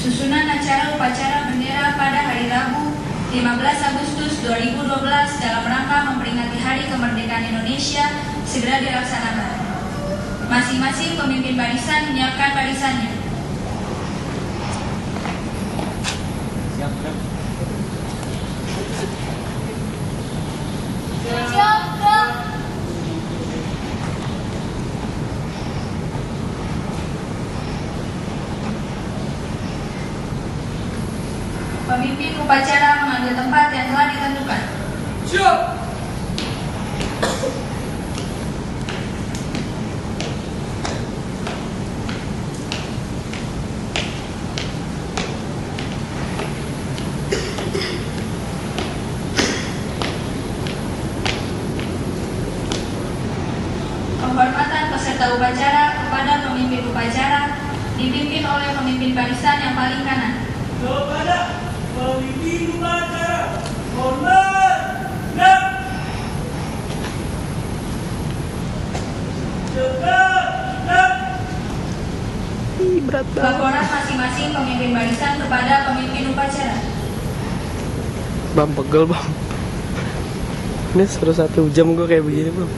Susunan acara upacara bendera pada hari Rabu 15 Agustus 2012 dalam rangka memperingati Hari Kemerdekaan Indonesia segera dilaksanakan. Masing-masing pemimpin barisan menyiapkan barisannya. Siap. Pemimpin upacara mengambil tempat yang telah ditentukan. Siap. Penghormatan peserta upacara kepada pemimpin upacara dipimpin oleh pemimpin barisan yang paling kanan. Kepada pemimpin upacara, hormat dan tegak. Berat banget. Laporan masing-masing pemimpin barisan kepada pemimpin upacara. Bang, pegel bang. Ini suruh 1 jam gue kayak begini bang.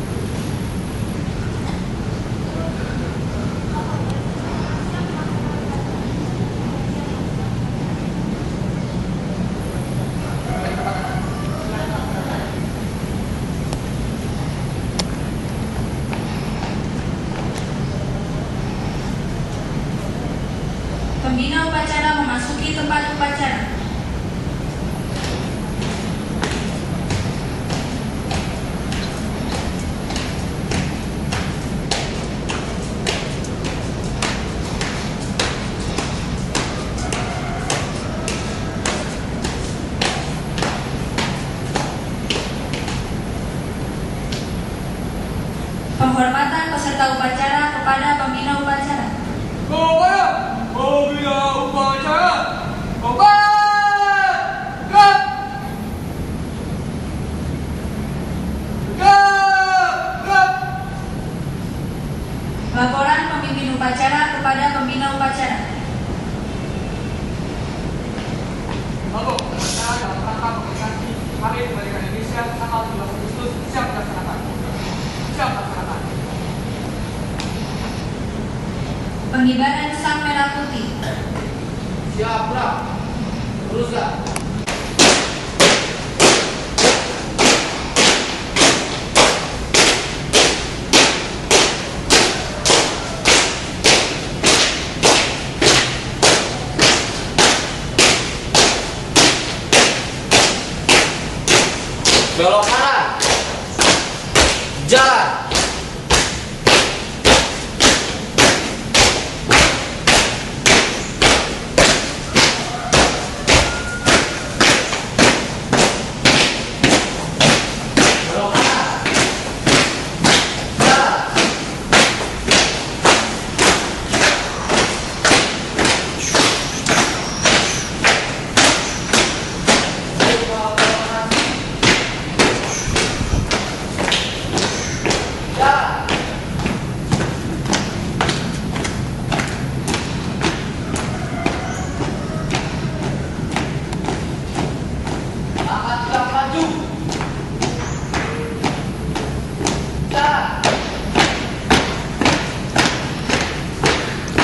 Pembina upacara memasuki tempat upacara. Penghormatan peserta upacara kepada pembina upacara. Kepada pembina upacara, hormat dan tegak. Laporan pemimpin upacara kepada pembina upacara. Lalu, upacara dalam rangka memperingati Hari Kemerdekaan Indonesia tanggal 17 Agustus siap dilaksanakan. Pengibaran sang merah putih. Siap, Bro. Teruskan. Belok kanan. Jalan.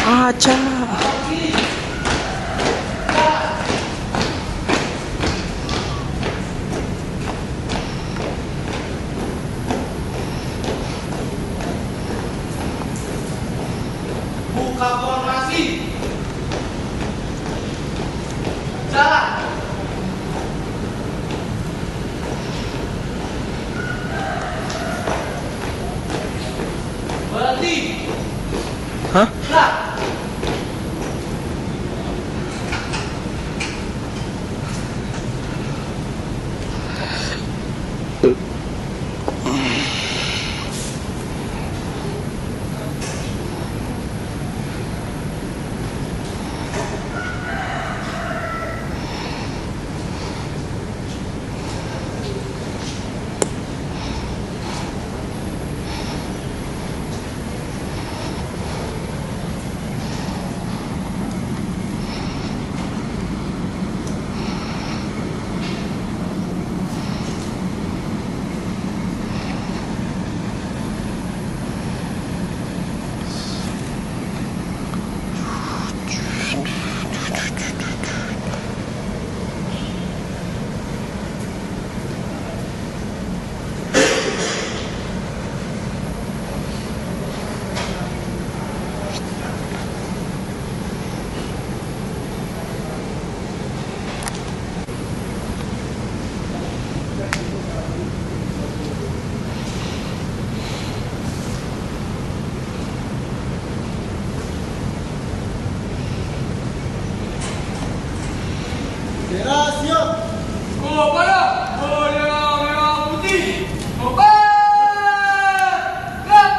Aca. Buka formasi. Jalan. Berhenti. Hah? Gerak. Bendera siap. Kepada bendera merah putih. Kompak. Gerak.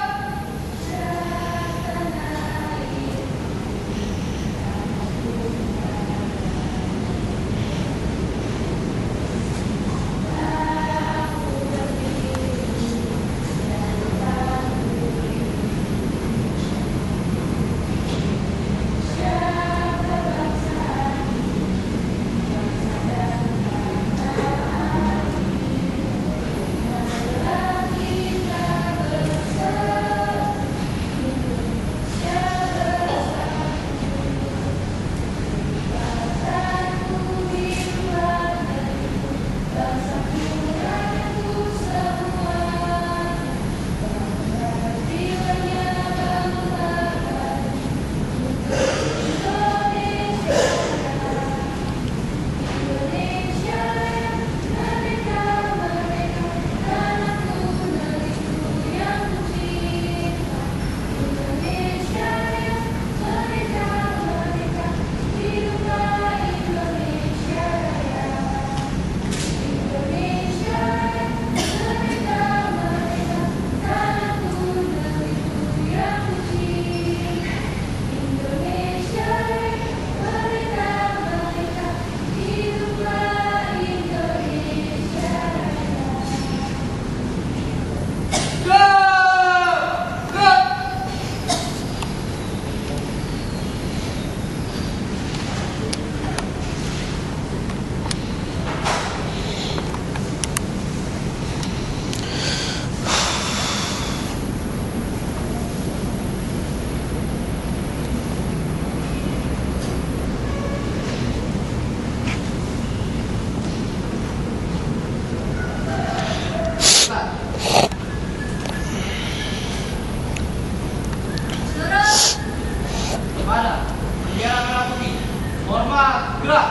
Gerak.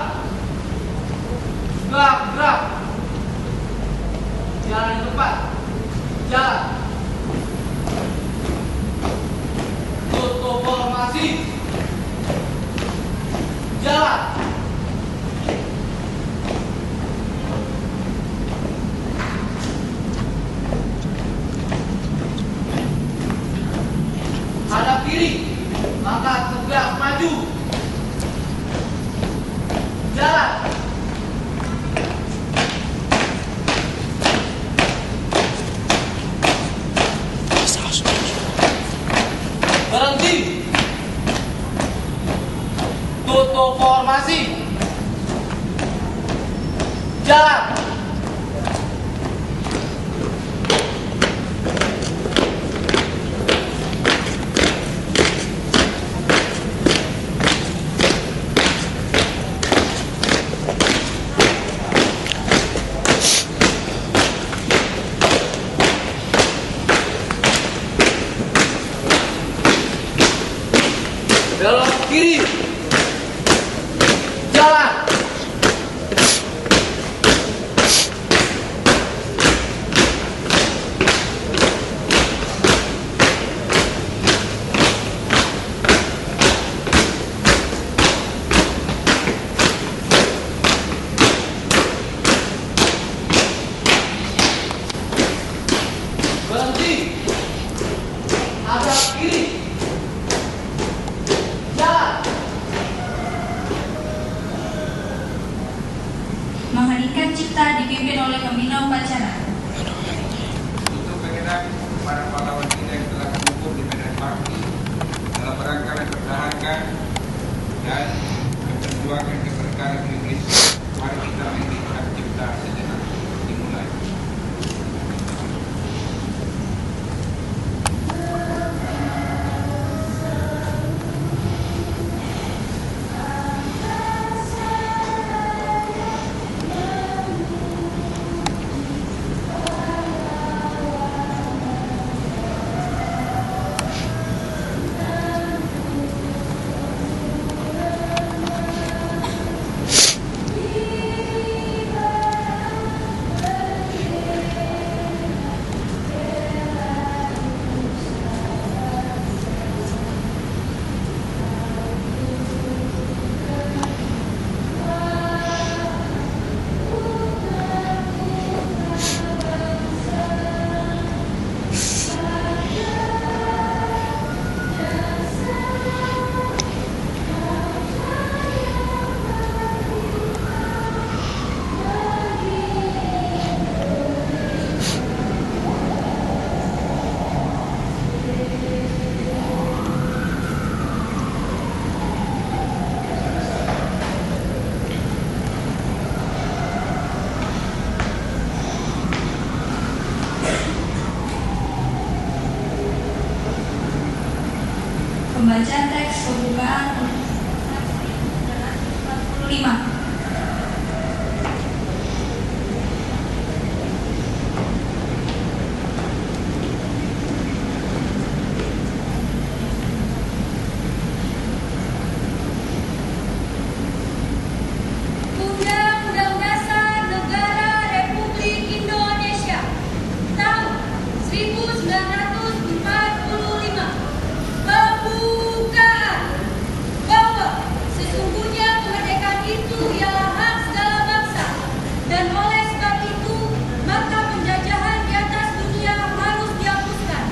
Gerak, gerak. Jalan di tempat. Jalan. Tutup formasi. Jalan. Hadap kiri. Langkah tegak maju. Jalan. Berhenti. Tutup formasi. Jalan. Belok kiri. Jalan. Berhenti. Hadap kiri. Mengheningkan cipta dipimpin oleh pembina upacara. Untuk mengenang para pahlawan kita yang telah terkumpul di medan bakti dalam rangka mempertahankan dan memperjuangkan kemerdekaan Indonesia. Mari kita menghentikan cipta sejenak. Dimulai. Pembacaan teks pembukaan 45. Undang-Undang Dasar Negara Republik Indonesia tahun 1945 pembukaan bahwa sesungguhnya kemerdekaan itu ialah hak segala bangsa, dan oleh sebab itu maka penjajahan di atas dunia harus dihapuskan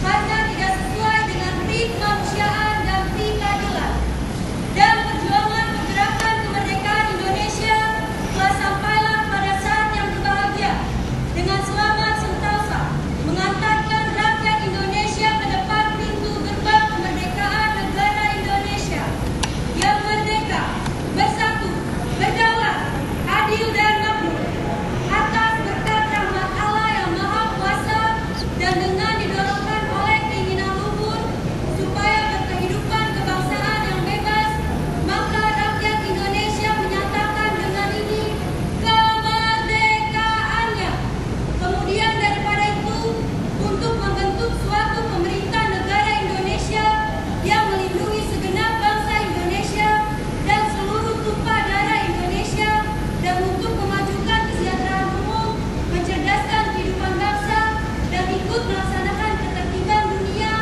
karena tidak sesuai dengan pri kemanusiaan dan pri keadilan. Dan perjuangan pergerakan kemerdekaan Indonesia telah sampailah pada saat yang berbahagia dengan selamat sentosa mengantarkan rakyat Indonesia ke depan pintu gerbang kemerdekaan negara Indonesia yang merdeka, bersatu, berdaulat, adil dan makmur atas berkat rahmat Allah yang Maha Kuasa, dan dengan didorongkan oleh keinginan luhur supaya berkehidupan kebangsaan yang bebas, maka rakyat Indonesia menyatakan dengan ini kemerdekaannya. Kemudian daripada itu, untuk membentuk suatu pemerintah negara Indonesia yang melindungi segenap bangsa Indonesia dan seluruh tumpah darah Indonesia, dan untuk memajukan kesejahteraan umum, mencerdaskan kehidupan bangsa, dan ikut melaksanakan ketertiban dunia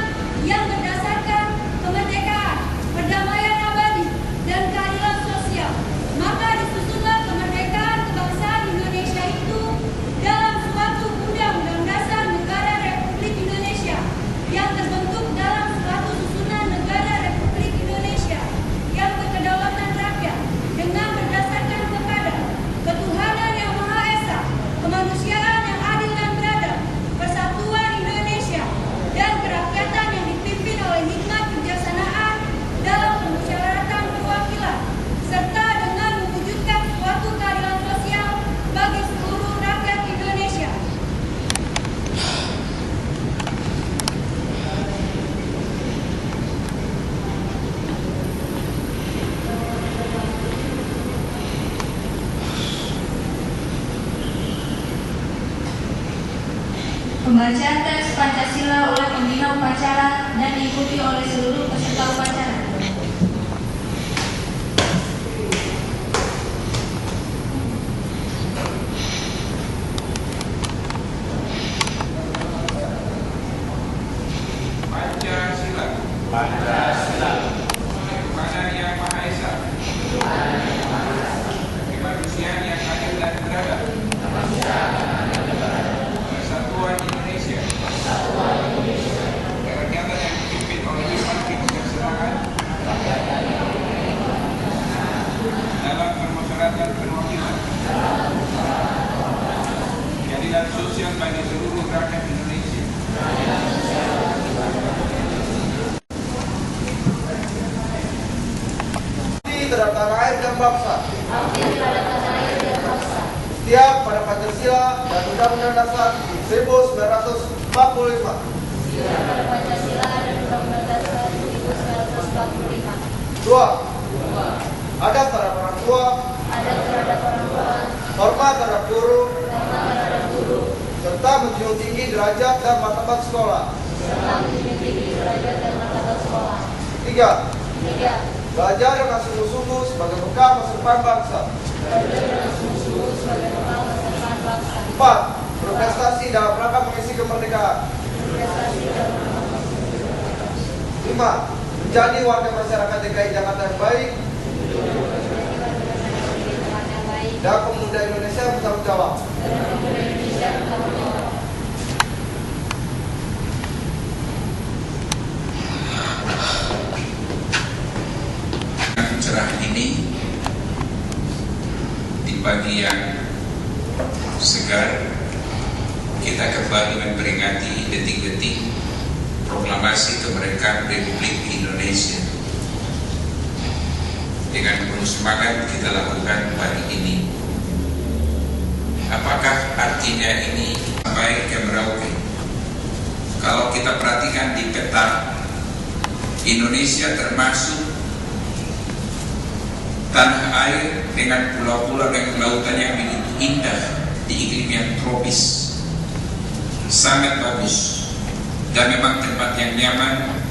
yang berdasarkan kemerdekaan, perdamaian abadi, dan keadilan sosial. Maka disusunlah kemerdekaan kebangsaan Indonesia itu dalam suatu undang-undang dasar negara Republik Indonesia yang terbentuk dalam suatu susunan negara Republik Indonesia yang berkedaulatan rakyat dengan berdasarkan kepada ketuhanan yang Maha Esa, kemanusiaan yang adil dan beradab, persatuan Indonesia, dan kerakyatan yang dipimpin oleh hikmat kebijaksanaan dalam permusyawaratan perwakilan, serta dengan mewujudkan suatu keadilan sosial bagi seluruh rakyat Indonesia. Pembacaan teks Pancasila oleh pembina upacara dan diikuti oleh seluruh peserta upacara. Pancasila. Kepada Yang Maha Esa. Kemanusiaan yang adil dan beradab. Persatuan Indonesia. Kerakyatan yang dipimpin oleh hikmat kebijaksanaan dalam permusyawaratan perwakilan. Keadilan sosial bagi seluruh rakyat Indonesia. Terhadap tanah air dan bangsa. Setiap pada Pancasila dan Undang-Undang Dasar 1945. Dua. Adab terhadap orang tua. Hormat terhadap guru. Serta menjunjung tinggi derajat dan martabat sekolah. Tiga. Belajar dengan sungguh-sungguh sebagai bekal masa depan bangsa. 4. Berprestasi dalam rangka mengisi kemerdekaan. 5. Menjadi warga masyarakat DKI Jakarta yang baik dan pemuda Indonesia yang bertanggung jawab. Pencerahan ini di pagi yang segar, kita kembali memperingati detik-detik proklamasi kemerdekaan Republik Indonesia. Dengan penuh semangat kita lakukan pagi ini. Apakah artinya ini sampai ke Merauke? Kalau kita perhatikan di peta, Indonesia termasuk tanah air dengan pulau-pulau dan lautan yang begitu indah di iklim yang tropis, sangat bagus, dan memang tempat yang nyaman,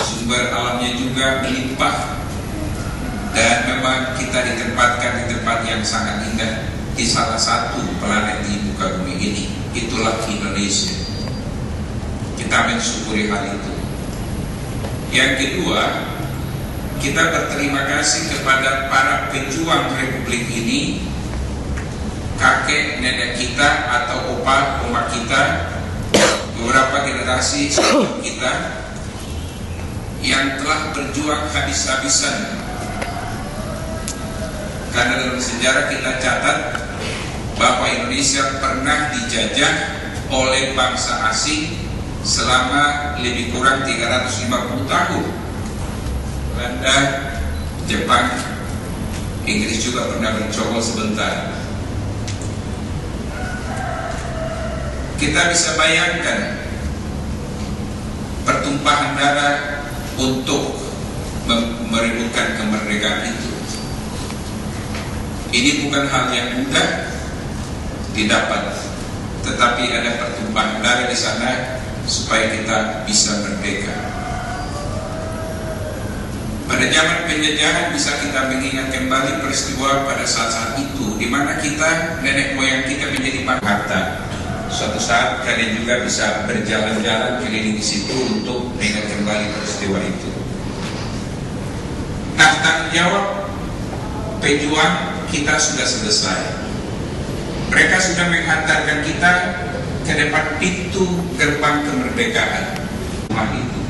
sumber alamnya juga melimpah, dan memang kita ditempatkan di tempat yang sangat indah di salah satu planet di muka bumi ini. Itulah Indonesia. Kita mensyukuri hal itu. Yang kedua, kita berterima kasih kepada para pejuang Republik ini, kakek nenek kita atau opa oma kita, beberapa generasi sebelum kita yang telah berjuang habis-habisan. Karena dalam sejarah kita catat bahwa Indonesia pernah dijajah oleh bangsa asing selama lebih kurang 350 tahun. Belanda, Jepang, Inggris juga pernah bercokol sebentar. Kita bisa bayangkan pertumpahan darah untuk merebutkan kemerdekaan itu. Ini bukan hal yang mudah didapat, tetapi ada pertumpahan darah di sana supaya kita bisa merdeka. Pada zaman penjajahan bisa kita mengingat kembali peristiwa pada saat-saat itu, di mana kita, nenek moyang kita menjadi harta. Suatu saat kalian juga bisa berjalan-jalan keliling di situ untuk mengingat kembali peristiwa itu. Nah, tanggung jawab pejuang kita sudah selesai. Mereka sudah menghantarkan kita ke depan pintu gerbang kemerdekaan rumah itu.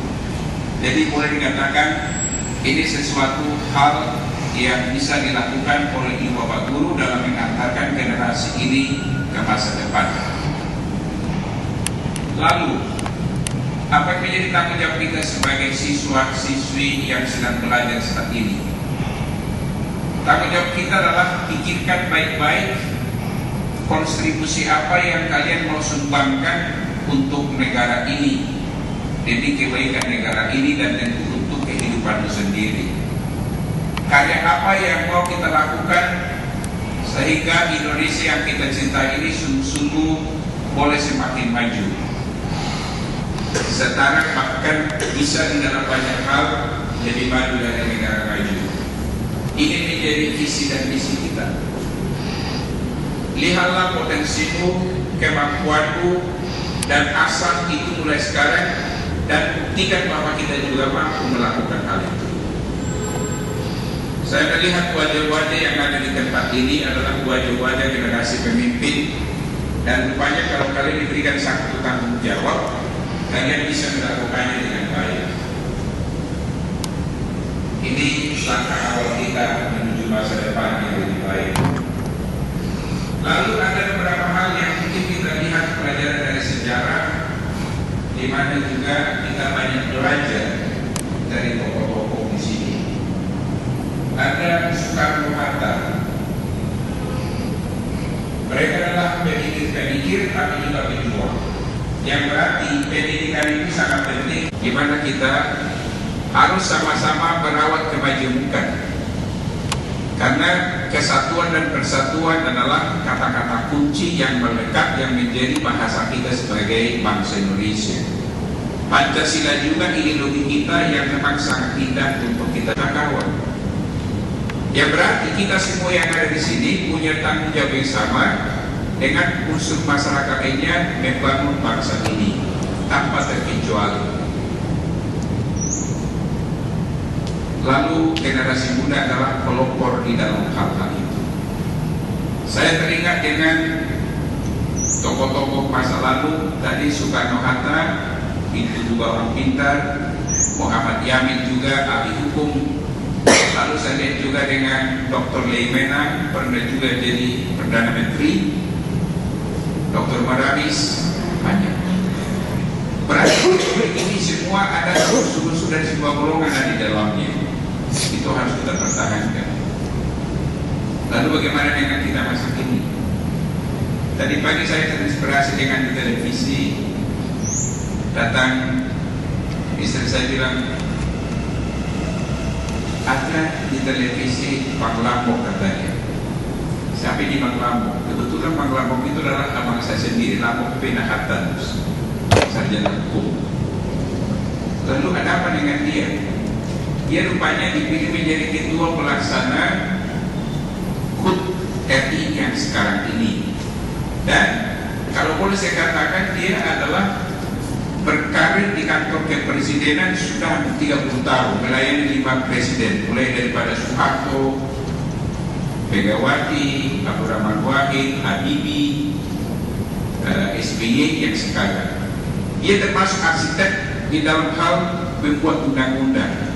Jadi boleh dikatakan ini sesuatu hal yang bisa dilakukan oleh ibu bapak guru dalam menghantarkan generasi ini ke masa depan. Lalu, apa yang menjadi tanggung jawab kita sebagai siswa-siswi yang sedang belajar saat ini? Tanggung jawab kita adalah pikirkan baik-baik kontribusi apa yang kalian mau sumbangkan untuk negara ini, demi kebaikan negara ini dan tentu untuk kehidupan itu sendiri. Karya apa yang mau kita lakukan sehingga Indonesia yang kita cintai ini sungguh-sungguh boleh semakin maju, setara bahkan bisa di dalam banyak hal jadi maju dari negara maju. Ini menjadi visi dan misi kita. Lihatlah potensimu, kemampuanmu, dan asal itu mulai sekarang, dan buktikan bahwa kita juga mampu melakukan hal itu. Saya melihat wajah-wajah yang ada di tempat ini adalah wajah-wajah generasi pemimpin, dan rupanya kalau kalian diberikan satu tanggung jawab, kalian bisa melakukannya dengan baik. Ini langkah awal kita menuju masa depan yang lebih baik. Lalu ada beberapa hal yang mungkin kita lihat pelajaran dari sejarah, di mana juga kita banyak belajar dari tokoh-tokoh di sini. Ada Soekarno-Hatta. Mereka adalah pemikir-pemikir tapi juga pejuang. Yang berarti pendidikan itu sangat penting, di mana kita harus sama-sama merawat kemajemukan. Karena kesatuan dan persatuan adalah kata-kata kunci yang melekat yang menjadi bahasa kita sebagai bangsa Indonesia. Pancasila juga ideologi kita yang memang sangat indah untuk kita kawal. Yang berarti kita semua yang ada di sini punya tanggung jawab yang sama dengan unsur masyarakat lainnya membangun bangsa ini tanpa terkecuali. Lalu generasi muda adalah pelopor di dalam hal-hal itu. Saya teringat dengan tokoh-tokoh masa lalu, tadi Soekarno-Hatta, itu juga orang pintar, Muhammad Yamin juga ahli hukum. Lalu saya lihat juga dengan Dr. Leimena, pernah juga jadi Perdana Menteri, Dr. Marabis, banyak. Berarti ini semua ada unsur-unsur dan semua golongan ada di dalamnya. Itu harus kita pertahankan. Lalu bagaimana dengan kita masa kini? Tadi pagi saya terinspirasi dengan di televisi, datang istri saya bilang, ada di televisi Bang Lampok katanya. Sampai di Bang Lampok, kebetulan Bang Lampok itu adalah abang saya sendiri, Lampok Penahatanus, sarjana hukum. Lalu ada apa dengan dia? Dia rupanya dipilih menjadi ketua pelaksana HUT RI yang sekarang ini. Dan kalau boleh saya katakan, dia adalah berkarir di kantor kepresidenan sudah 30 tahun, melayani 5 presiden, mulai daripada Soeharto, Megawati, Abdurrahman Wahid, Habibie, SBY yang sekarang. Dia termasuk arsitek di dalam hal membuat undang-undang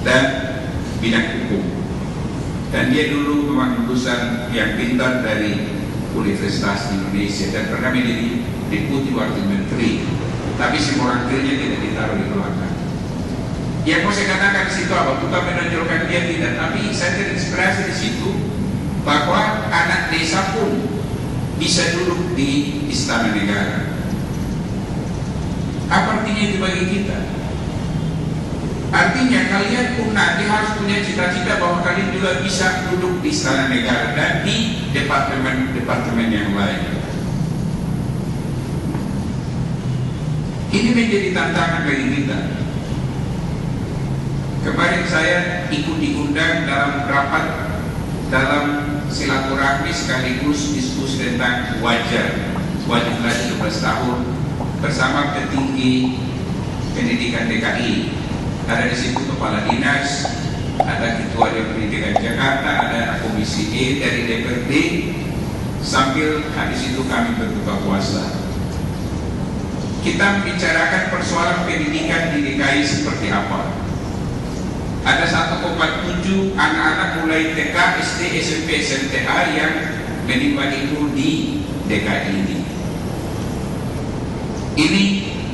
dan bidang hukum. Dan dia dulu memang lulusan yang pintar dari Universitas Indonesia dan pernah menjadi deputi wakil menteri. Tapi semua orang kerja tidak ditaruh di belakang. Yang mau saya katakan di situ apa? Bukan menonjolkan dia tidak, tapi saya terinspirasi di situ bahwa anak desa pun bisa duduk di istana negara. Apa artinya itu bagi kita? Artinya kalian pun nanti harus punya cita-cita bahwa kalian juga bisa duduk di istana negara dan di departemen yang lain. Ini menjadi tantangan bagi kita. Kemarin saya ikut diundang dalam rapat dalam silaturahmi sekaligus diskusi tentang wajib belajar 12 tahun bersama petinggi pendidikan DKI. Ada di situ kepala dinas, ada ketua Dewan Pendidikan Jakarta, ada komisi E dari DPRD, sambil habis itu kami berbuka puasa. Kita membicarakan persoalan pendidikan di DKI seperti apa. Ada 1,7 anak-anak mulai TK, SD, SMP, SMTA yang menimba ilmu di DKI ini. Ini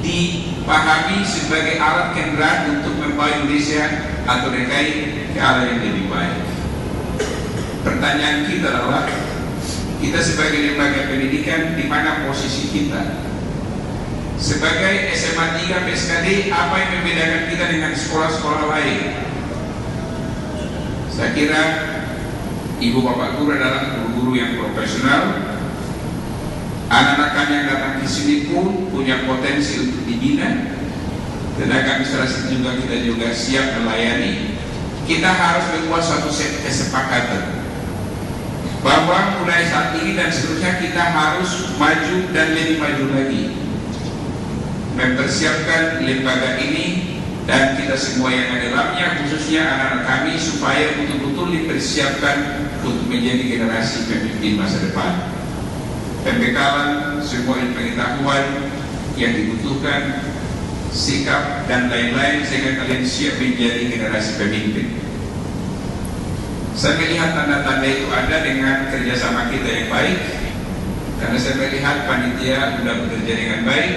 dipahami sebagai alat kendaraan untuk membawa Indonesia atau DKI ke arah yang lebih baik. Pertanyaan kita adalah, kita sebagai lembaga pendidikan, di mana posisi kita? Sebagai SMA 3 PSKD, apa yang membedakan kita dengan sekolah-sekolah lain? Saya kira ibu bapak guru adalah guru-guru yang profesional. Anak-anak kami yang datang ke sini pun punya potensi untuk dibina. Tenaga administrasi kita juga siap melayani. Kita harus membuat suatu kesepakatan bahwa mulai saat ini dan seterusnya kita harus maju dan lebih maju lagi, mempersiapkan lembaga ini dan kita semua yang ada dalamnya, khususnya anak-anak kami, supaya betul-betul dipersiapkan untuk menjadi generasi pemimpin masa depan. Pembekalan semua pengetahuan yang dibutuhkan, sikap dan lain-lain, sehingga kalian siap menjadi generasi pemimpin. Saya melihat tanda-tanda itu ada dengan kerjasama kita yang baik, karena saya melihat panitia sudah bekerja dengan baik,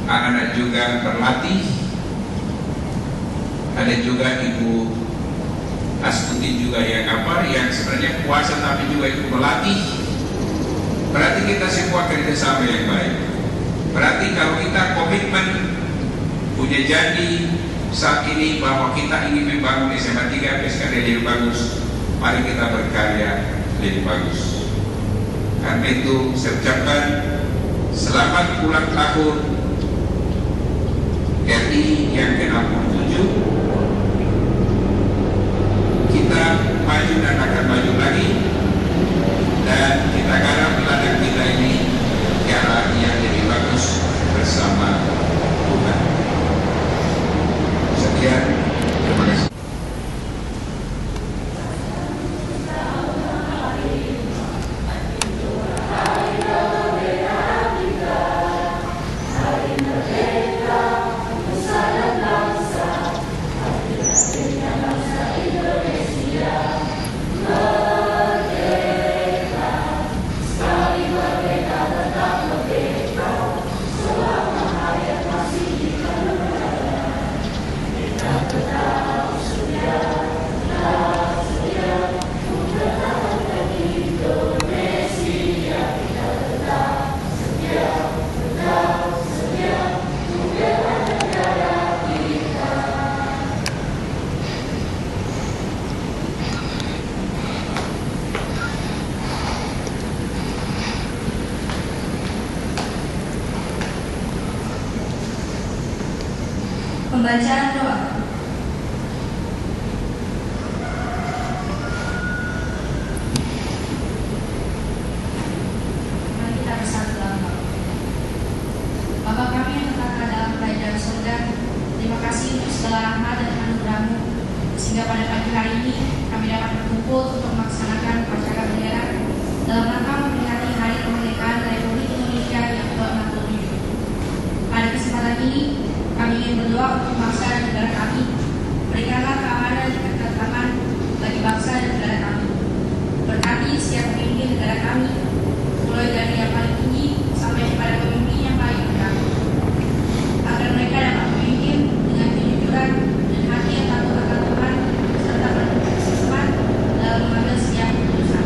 anak-anak juga berlatih. Ada juga Ibu Astuti juga yang sebenarnya puasa tapi juga ikut melatih. Berarti kita semua kerjasama yang baik. Berarti kalau kita komitmen, punya janji saat ini bahwa kita ingin membangun SMA 3 PSKD lebih bagus, mari kita berkarya lebih bagus. Karena itu saya ucapkan selamat ulang tahun RI yang ke-67. Kita maju dan akan maju lagi, dan kita garap ladang kita ini ke arah yang lebih bagus bersama Tuhan. Sekian, terima kasih. Indonesia. Pembacaan doa. Mari kita bersatu dalam doa. Bapa kami yang terkata dalam kerajaan surga, terima kasih untuk segala rahmat dan anugerah-Mu, sehingga pada pagi hari ini kami dapat berkumpul untuk melaksanakan upacara bendera dalam rangka memperingati Hari Kemerdekaan Republik Indonesia yang ke-67. Pada kesempatan ini, kami ingin berdoa untuk bangsa dan negara kami. Berikanlah keamanan dan ketentraman bagi bangsa dan negara kami. Berkati setiap pemimpin negara kami, mulai dari yang paling tinggi sampai kepada pemimpin yang paling rendah, agar mereka dapat memimpin dengan kejujuran dan hati yang takut akan Tuhan, serta penuh kesesaman dalam mengambil setiap keputusan.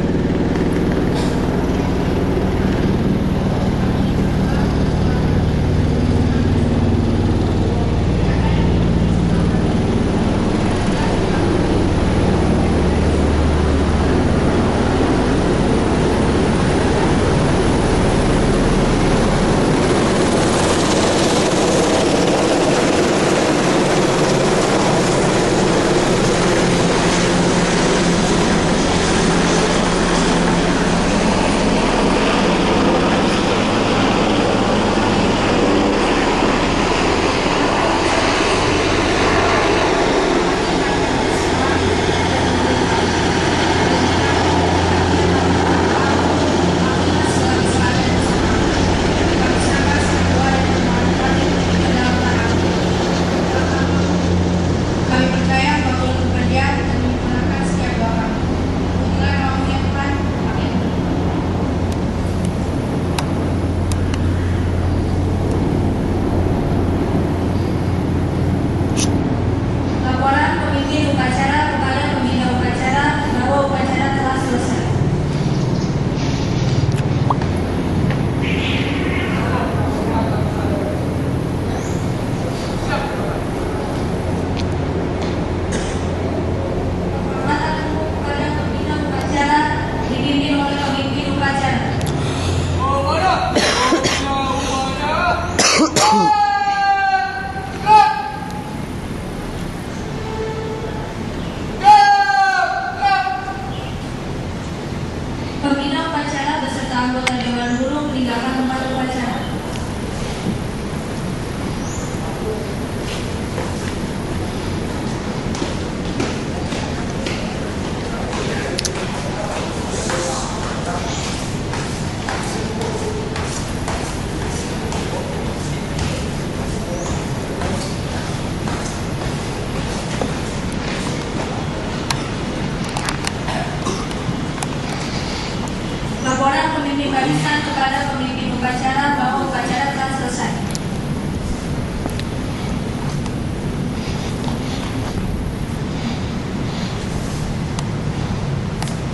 Pembina upacara beserta anggota Dewan Guru meninggalkan tempat upacara. Laporan pemimpin barisan kepada pemimpin